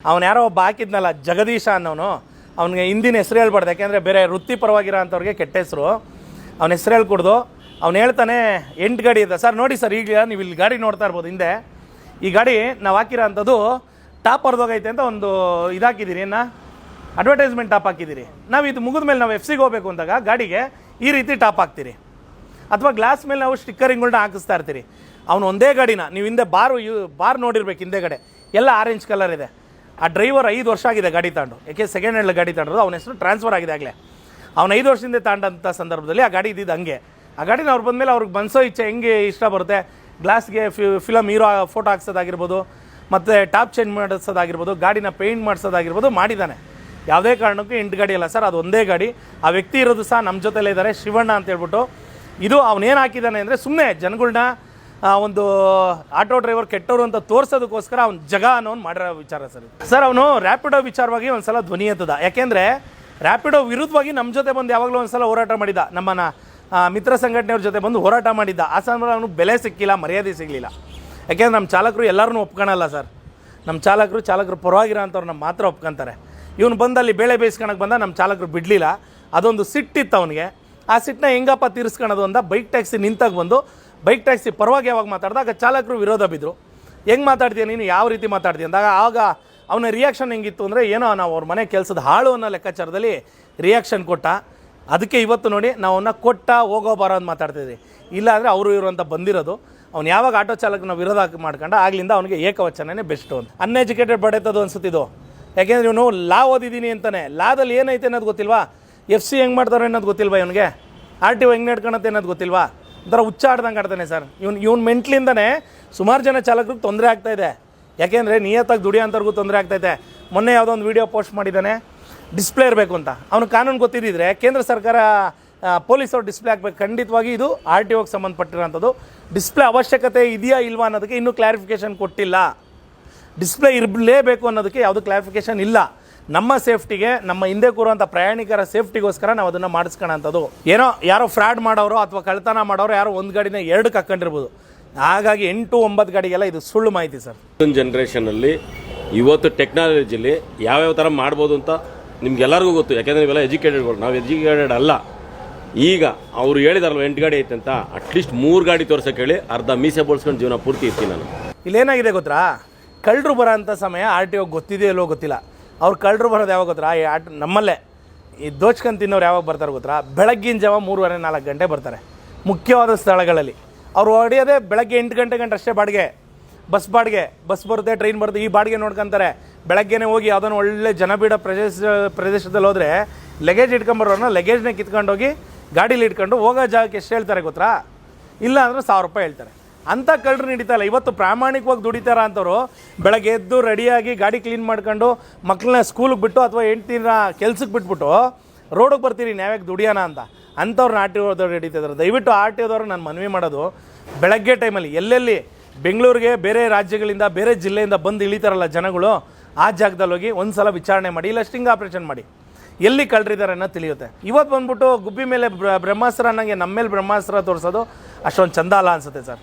ಅವನು ಯಾರೋ ಒಬ್ಬ ಹಾಕಿದ್ನಲ್ಲ ಜಗದೀಶ ಅನ್ನೋನು, ಅವನಿಗೆ ಹಿಂದಿನ ಹೆಸರು ಹೇಳ್ಬಾರ್ದು, ಯಾಕೆಂದರೆ ಬೇರೆ ವೃತ್ತಿಪರವಾಗಿರೋ ಅಂಥವ್ರಿಗೆ ಕೆಟ್ಟ ಹೆಸರು. ಅವನ ಹೆಸರು ಹೇಳ್ಕೊಡ್ದು ಅವ್ನು ಹೇಳ್ತಾನೆ 8 ಗಾಡಿ ಇದೆ ಸರ್. ನೋಡಿ ಸರ್, ಈಗ ನೀವು ಇಲ್ಲಿ ಗಾಡಿ ನೋಡ್ತಾ ಇರ್ಬೋದು ಹಿಂದೆ, ಈ ಗಾಡಿ ನಾವು ಹಾಕಿರೋ ಅಂಥದ್ದು ಟಾಪ್ ಹೊರದೋಗೈತೆ ಅಂತ ಒಂದು ಇದಾಕಿದ್ದೀರಿ, ಅಡ್ವರ್ಟೈಸ್ಮೆಂಟ್ ಟಾಪ್ ಹಾಕಿದ್ದೀರಿ. ನಾವು ಇದು ಮುಗಿದ ಮೇಲೆ ನಾವು FC ಗೆ ಹೋಗಬೇಕು ಅಂದಾಗ ಗಾಡಿಗೆ ಈ ರೀತಿ ಟಾಪ್ ಹಾಕ್ತೀರಿ, ಅಥವಾ ಗ್ಲಾಸ್ ಮೇಲೆ ನಾವು ಸ್ಟಿಕ್ಕರಿಂಗ್ಗಳನ್ನ ಹಾಕಿಸ್ತಾ ಇರ್ತೀರಿ. ಅವನು ಒಂದೇ ಗಾಡಿನ ನೀವು ಹಿಂದೆ ಬಾರ್ ನೋಡಿರ್ಬೇಕು, ಹಿಂದೆಗಡೆ ಎಲ್ಲ ಆರೆಂಜ್ ಕಲರ್ ಇದೆ. ಆ ಡ್ರೈವರ್ 5 ವರ್ಷ ಆಗಿದೆ ಗಾಡಿ ತಗೊಂಡು, ಯಾಕೆ ಸೆಕೆಂಡ್ ಹ್ಯಾಂಡ್ ಗಾಡಿ ತಗೊಂಡ್ರು, ಅವನ ಹೆಸರು ಟ್ರಾನ್ಸ್ಫರ್ ಆಗಿದೆ ಆಗಲೇ. ಅವ್ನು 5 ವರ್ಷದಿಂದ ತಗೊಂಡಂಥ ಸಂದರ್ಭದಲ್ಲಿ ಆ ಗಾಡಿ ಇದ್ದಿದ್ದು ಹಂಗೆ. ಆ ಗಾಡಿನ ಅವ್ರು ಬಂದಮೇಲೆ ಅವ್ರಿಗೆ ಮನಸೋ ಇಚ್ಛೆ ಹೆಂಗೆ ಇಷ್ಟ ಬರುತ್ತೆ, ಗ್ಲಾಸ್ಗೆ ಫಿಲಮ್ ಹೀರೋ ಫೋಟೋ ಹಾಕ್ಸೋದಾಗಿರ್ಬೋದು, ಮತ್ತು ಟಾಪ್ ಚೇಂಜ್ ಮಾಡಿಸೋದಾಗಿರ್ಬೋದು, ಗಾಡಿನ ಪೇಂಟ್ ಮಾಡಿಸೋದಾಗಿರ್ಬೋದು ಮಾಡಿದ್ದಾನೆ. ಯಾವುದೇ ಕಾರಣಕ್ಕೂ 8 ಗಾಡಿ ಅಲ್ಲ ಸರ್, ಅದು ಒಂದೇ ಗಾಡಿ. ಆ ವ್ಯಕ್ತಿ ಇರೋದು ಸಹ ನಮ್ಮ ಜೊತೆಲೇ ಇದ್ದಾರೆ, ಶಿವಣ್ಣ ಅಂತ ಹೇಳ್ಬಿಟ್ಟು. ಇದು ಅವನೇನು ಹಾಕಿದ್ದಾನೆ ಅಂದರೆ ಸುಮ್ಮನೆ ಜನಗಳನ್ನ ಒಂದು ಆಟೋ ಡ್ರೈವರ್ ಕೆಟ್ಟವರು ಅಂತ ತೋರಿಸೋದಕ್ಕೋಸ್ಕರ ಅವ್ನು ಜಗ ಅನ್ನೋನು ಮಾಡಿರೋ ವಿಚಾರ ಸರ್. ಅವನು ರ್ಯಾಪಿಡೋ ವಿಚಾರವಾಗಿ ಒಂದು ಸಲ ಧ್ವನಿ ಎತ್ತದ, ಯಾಕೆಂದರೆ ರ್ಯಾಪಿಡೋ ವಿರುದ್ಧವಾಗಿ ನಮ್ಮ ಜೊತೆ ಬಂದು ಯಾವಾಗಲೂ ಒಂದು ಸಲ ಹೋರಾಟ ಮಾಡಿದ್ದ, ನಮ್ಮನ್ನ ಮಿತ್ರ ಸಂಘಟನೆಯವ್ರ ಜೊತೆ ಬಂದು ಹೋರಾಟ ಮಾಡಿದ್ದ. ಆ ಸಮಯ ಅವನು ಬೆಲೆ ಸಿಕ್ಕಿಲ್ಲ, ಮರ್ಯಾದೆ ಸಿಗಲಿಲ್ಲ. ಯಾಕೆಂದ್ರೆ ನಮ್ಮ ಚಾಲಕರು ಎಲ್ಲರೂ ಒಪ್ಕೊಳಲ್ಲ ಸರ್. ನಮ್ಮ ಚಾಲಕರು ಪರವಾಗಿರೋ ಅಂಥವ್ರು ನಮ್ಮ ಮಾತ್ರ ಒಪ್ಕೊಂತಾರೆ. ಇವನು ಬಂದಲ್ಲಿ ಬೇಳೆ ಬೇಯಿಸ್ಕೊಳಕ್ಕೆ ಬಂದ, ನಮ್ಮ ಚಾಲಕರು ಬಿಡಲಿಲ್ಲ. ಅದೊಂದು ಸಿಟ್ಟಿತ್ತು ಅವನಿಗೆ. ಆ ಸಿಟ್ಟನ್ನ ಹೆಂಗಪ್ಪ ತೀರಿಸ್ಕೊಳೋದು ಅಂತ ಬೈಕ್ ಟ್ಯಾಕ್ಸಿ ನಿಂತಾಗ ಬಂದು ಬೈಕ್ ಟ್ಯಾಕ್ಸಿ ಪರವಾಗಿ ಯಾವಾಗ ಮಾತಾಡಿದಾಗ ಚಾಲಕರು ವಿರೋಧ ಬಿದ್ದರು. ಹೆಂಗೆ ಮಾತಾಡ್ತೀಯ ನೀನು, ಯಾವ ರೀತಿ ಮಾತಾಡ್ತೀಯ ಅಂದಾಗ ಆಗ ಅವನ ರಿಯಾಕ್ಷನ್ ಹೆಂಗಿತ್ತು ಅಂದರೆ, ಏನೋ ನಾವು ಅವ್ರ ಮನೆ ಕೆಲಸದ ಹಾಳು ಅನ್ನೋ ಲೆಕ್ಕಾಚಾರದಲ್ಲಿ ರಿಯಾಕ್ಷನ್ ಕೊಟ್ಟ. ಅದಕ್ಕೆ ಇವತ್ತು ನೋಡಿ ನಾವು ಅವನ್ನ ಕೊಟ್ಟ ಹೋಗೋ ಬರೋ ಅಂತ ಮಾತಾಡ್ತಿದ್ವಿ. ಇಲ್ಲ ಅಂದರೆ ಅವರು ಇವರು ಅಂತ ಬಂದಿರೋದು. ಅವ್ನು ಯಾವಾಗ ಆಟೋ ಚಾಲಕನ ವಿರೋಧ ಮಾಡ್ಕೊಂಡ ಆಗಲಿಂದ ಅವನಿಗೆ ಏಕವಚನನೇ ಬೆಸ್ಟು ಅಂತ. ಅನ್ಎಜುಕೇಟೆಡ್ ಬಡೇತದು ಅನ್ಸುತ್ತಿದ್ದು, ಯಾಕೆಂದರೆ ಇವನು ಲಾ ಓದಿದ್ದೀನಿ ಅಂತಾನೆ. ಲಾದಲ್ಲಿ ಏನೈತೆ ಅನ್ನೋದು ಗೊತ್ತಿಲ್ವಾ, FC ಹೆಂಗೆ ಮಾಡ್ತಾರೆ ಅನ್ನೋದು ಗೊತ್ತಿಲ್ವಾ ಇವನಿಗೆ, RTO ಹೆಂಗೆ ನಡ್ಕೊಳತ್ತೆ ಅನ್ನೋದು ಗೊತ್ತಿಲ್ವಾ, ಒಂಥರ ಹುಚ್ಚ ಆಡ್ದಂಗೆ ಆಡ್ತಾನೆ ಸರ್. ಇವ್ನು ಮೆಂಟ್ಲಿಂದನೇ ಸುಮಾರು ಜನ ಚಾಲಕರಿಗೆ ತೊಂದರೆ ಆಗ್ತಾಯಿದೆ. ಯಾಕೆಂದರೆ ನಿಯತ್ತಾಗಿ ದುಡಿಯೋಂಥವ್ರಿಗೂ ತೊಂದರೆ ಆಗ್ತೈತೆ. ಮೊನ್ನೆ ಯಾವುದೋ ಒಂದು ವೀಡಿಯೋ ಪೋಸ್ಟ್ ಮಾಡಿದ್ದಾನೆ, ಡಿಸ್ಪ್ಲೇ ಇರಬೇಕು ಅಂತ. ಅವನು ಕಾನೂನು ಗೊತ್ತಿದ್ದಿದ್ರೆ ಕೇಂದ್ರ ಸರ್ಕಾರ ಪೊಲೀಸವ್ರು ಡಿಸ್ಪ್ಲೇ ಹಾಕ್ಬೇಕು. ಖಂಡಿತವಾಗಿ ಇದು RTOಗೆ ಸಂಬಂಧಪಟ್ಟಿರೋಂಥದ್ದು. ಡಿಸ್ಪ್ಲೇ ಅವಶ್ಯಕತೆ ಇದೆಯಾ ಇಲ್ವಾ ಅನ್ನೋದಕ್ಕೆ ಇನ್ನೂ ಕ್ಲಾರಿಫಿಕೇಷನ್ ಕೊಟ್ಟಿಲ್ಲ. ಡಿಸ್ಪ್ಲೇ ಇರಲೇಬೇಕು ಅನ್ನೋದಕ್ಕೆ ಯಾವುದೂ ಕ್ಲಾರಿಫಿಕೇಷನ್ ಇಲ್ಲ. ನಮ್ಮ ಸೇಫ್ಟಿಗೆ, ನಮ್ಮ ಹಿಂದೆ ಕೂರುವಂಥ ಪ್ರಯಾಣಿಕರ ಸೇಫ್ಟಿಗೋಸ್ಕರ ನಾವು ಅದನ್ನು ಮಾಡಿಸ್ಕೊಳ್ಳೋಂಥದ್ದು. ಯಾರೋ ಫ್ರಾಡ್ ಮಾಡೋರು ಅಥವಾ ಕಳ್ತನ ಮಾಡೋರು ಯಾರೋ ಒಂದು ಗಾಡಿನ 2 ಹಾಕ್ಕೊಂಡಿರ್ಬೋದು. ಹಾಗಾಗಿ 8-9 ಗಾಡಿಗೆಲ್ಲ ಇದು ಸುಳ್ಳು ಮಾಹಿತಿ ಸರ್. ಒಂದು ಜನ್ರೇಷನಲ್ಲಿ ಇವತ್ತು ಟೆಕ್ನಾಲಜಿಲಿ ಯಾವ್ಯಾವ ಥರ ಮಾಡ್ಬೋದು ಅಂತ ನಿಮ್ಗೆಲ್ಲರಿಗೂ ಗೊತ್ತು. ಯಾಕೆಂದರೆ ಇವೆಲ್ಲ ಎಜುಕೇಟೆಡ್ಗಳು, ನಾವು ಎಜುಕೇಟೆಡ್ ಅಲ್ಲ. ಈಗ ಅವರು ಹೇಳಿದಾರಲ್ವ 8 ಗಾಡಿ ಐತೆ ಅಂತ, ಅಟ್ಲೀಸ್ಟ್ 3 ಗಾಡಿ ತೋರ್ಸೋಕೆ ಹೇಳಿ ಅರ್ಧ ಮೀಸೆ ಬೋಳ್ಸ್ಕೊಂಡು ಜೀವನ ಪೂರ್ತಿ ಇರ್ತೀನಿ ನಾನು. ಇಲ್ಲೇನಾಗಿದೆ ಗೊತ್ತಾ, ಕಳ್ಳರು ಬರೋ ಅಂಥ ಸಮಯ RTO ಗೊತ್ತಿದೆಯೋ ಇಲ್ಲೋ ಗೊತ್ತಿಲ್ಲ. ಅವ್ರು ಕಳ್ಳರು ಬರೋದು ಯಾವಾಗ ಗೊತ್ತಾ, ಈ ನಮ್ಮಲ್ಲೇ ಈ ದೋಚ್ಕೊಂಡು ತಿನ್ನೋರು ಯಾವಾಗ ಬರ್ತಾರೆ ಗೊತ್ತಾ, ಬೆಳಗ್ಗಿನ ಜಾವ 3-4 ಗಂಟೆ ಬರ್ತಾರೆ ಮುಖ್ಯವಾದ ಸ್ಥಳಗಳಲ್ಲಿ. ಅವ್ರು ಹೊಡೆಯೋದೇ ಬೆಳಗ್ಗೆ 8 ಗಂಟೆ ಅಷ್ಟೇ ಬಾಡಿಗೆ. ಬಸ್ ಬರುತ್ತೆ, ಟ್ರೈನ್ ಬರುತ್ತೆ, ಈ ಬಾಡಿಗೆ ನೋಡ್ಕೊತಾರೆ. ಬೆಳಗ್ಗೆನೇ ಹೋಗಿ ಯಾವುದೋ ಒಳ್ಳೆ ಜನಬೀಡ ಪ್ರದೇಶದಲ್ಲಿ ಹೋದರೆ ಲಗೇಜ್ ಇಟ್ಕೊಂಬರೋರನ್ನ ಲಗೇಜ್ನೇ ಕಿತ್ಕೊಂಡೋಗಿ ಗಾಡೀಲಿ ಇಟ್ಕೊಂಡು ಹೋಗೋ ಜಾಗಕ್ಕೆ ಎಷ್ಟು ಹೇಳ್ತಾರೆ ಗೊತ್ತಾ, ಇಲ್ಲ ಅಂದರೆ 1000 ರೂಪಾಯಿ ಹೇಳ್ತಾರೆ. ಅಂಥ ಕಳ್ಳರು ನಡೀತಾ ಇಲ್ಲ. ಇವತ್ತು ಪ್ರಾಮಾಣಿಕವಾಗಿ ದುಡಿತಾರ ಅಂಥವ್ರು ಬೆಳಗ್ಗೆ ಎದ್ದು ರೆಡಿಯಾಗಿ ಗಾಡಿ ಕ್ಲೀನ್ ಮಾಡ್ಕೊಂಡು ಮಕ್ಕಳನ್ನ ಸ್ಕೂಲಿಗೆ ಬಿಟ್ಟು ಅಥವಾ ಹೆಂಡ್ತಿನ ಕೆಲ್ಸಕ್ಕೆ ಬಿಟ್ಬಿಟ್ಟು ರೋಡಿಗೆ ಬರ್ತೀರಿ ನ್ಯಾಯಕ್ಕೆ ದುಡಿಯೋಣ ಅಂತ. ಅಂಥವ್ರನ್ನ RTOದವ್ರು ನಡೀತಿದ್ದಾರೆ. ದಯವಿಟ್ಟು RTOದವ್ರು ನಾನು ಮನವಿ ಮಾಡೋದು, ಬೆಳಗ್ಗೆ ಟೈಮಲ್ಲಿ ಎಲ್ಲೆಲ್ಲಿ ಬೆಂಗಳೂರಿಗೆ ಬೇರೆ ರಾಜ್ಯಗಳಿಂದ ಬೇರೆ ಜಿಲ್ಲೆಯಿಂದ ಬಂದು ಇಳಿತಾರಲ್ಲ ಜನಗಳು, ಆ ಜಾಗದಲ್ಲಿ ಹೋಗಿ ಒಂದು ಸಲ ವಿಚಾರಣೆ ಮಾಡಿ, ಇಲ್ಲ ಸ್ಟಿಂಗ್ ಆಪ್ರೇಷನ್ ಮಾಡಿ, ಎಲ್ಲಿ ಕಳ್ಳರಿದ್ದಾರೆ ಅನ್ನೋ ತಿಳಿಯುತ್ತೆ. ಇವತ್ತು ಬಂದ್ಬಿಟ್ಟು ಗುಬ್ಬಿ ಮೇಲೆ ಬ್ರಹ್ಮಾಸ್ತ್ರ ಅನ್ನಂಗೆ ನಮ್ಮ ಮೇಲೆ ಬ್ರಹ್ಮಾಸ್ತ್ರ ತೋರಿಸೋದು ಅಷ್ಟೊಂದು ಚಂದ ಅಲ್ಲ ಅನಿಸುತ್ತೆ ಸರ್.